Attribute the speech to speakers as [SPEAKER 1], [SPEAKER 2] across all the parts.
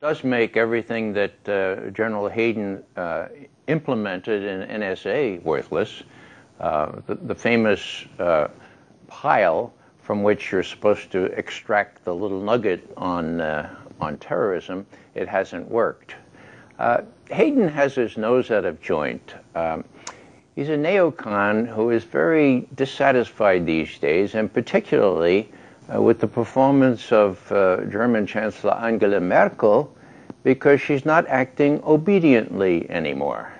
[SPEAKER 1] Does make everything that General Hayden implemented in NSA worthless. The famous pile from which you're supposed to extract the little nugget on terrorism, it hasn't worked. Hayden has his nose out of joint. He's a neocon who is very dissatisfied these days, and particularly with the performance of German Chancellor Angela Merkel, because she's not acting obediently anymore.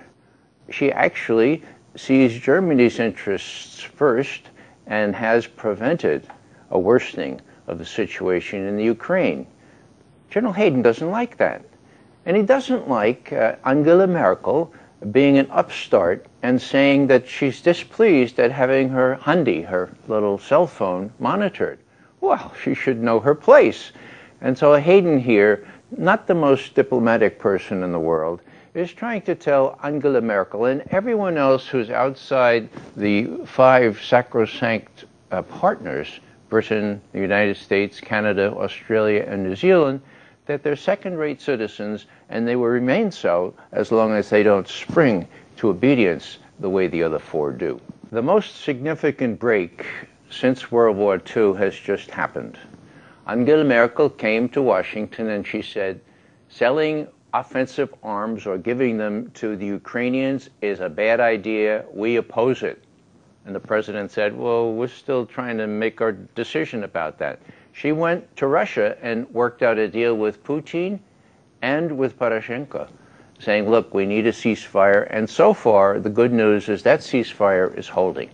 [SPEAKER 1] She actually sees Germany's interests first and has prevented a worsening of the situation in the Ukraine. General Hayden doesn't like that. And he doesn't like Angela Merkel being an upstart and saying that she's displeased at having her handy, her little cell phone, monitored. Well, she should know her place. And so Hayden here, not the most diplomatic person in the world, is trying to tell Angela Merkel and everyone else who's outside the five sacrosanct partners, Britain, the United States, Canada, Australia, and New Zealand, that they're second-rate citizens, and they will remain so as long as they don't spring to obedience the way the other four do. The most significant break since World War II has just happened. Angela Merkel came to Washington and she said, selling offensive arms or giving them to the Ukrainians is a bad idea. We oppose it. And the president said, well, we're still trying to make our decision about that. She went to Russia and worked out a deal with Putin and with Poroshenko, saying, look, we need a ceasefire. And so far, the good news is that ceasefire is holding.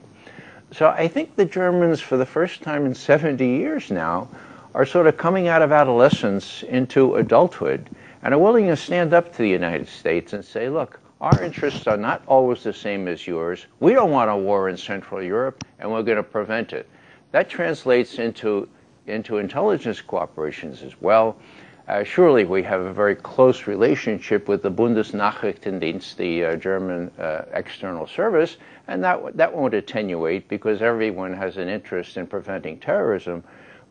[SPEAKER 1] So I think the Germans, for the first time in 70 years now, are sort of coming out of adolescence into adulthood and are willing to stand up to the United States and say, look, our interests are not always the same as yours. We don't want a war in Central Europe, and we're going to prevent it. That translates into intelligence cooperations as well. Surely we have a very close relationship with the Bundesnachrichtendienst, the German external service, and that won't attenuate because everyone has an interest in preventing terrorism.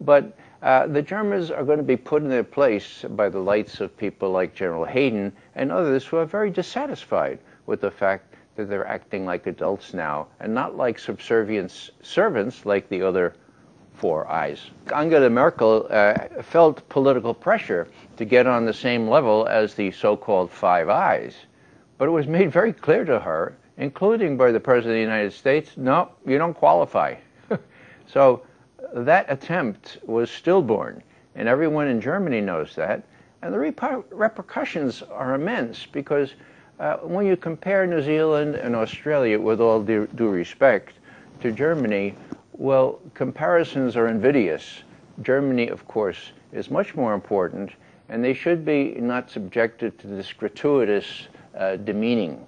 [SPEAKER 1] But the Germans are going to be put in their place by the lights of people like General Hayden and others who are very dissatisfied with the fact that they're acting like adults now and not like subservient servants like the other four eyes. Angela Merkel felt political pressure to get on the same level as the so-called Five Eyes, but it was made very clear to her, including by the President of the United States, no, you don't qualify. So that attempt was stillborn, and everyone in Germany knows that, and the repercussions are immense because when you compare New Zealand and Australia, with all due respect, to Germany, well, comparisons are invidious. Germany, of course, is much more important, and they should be not subjected to this gratuitous demeaning.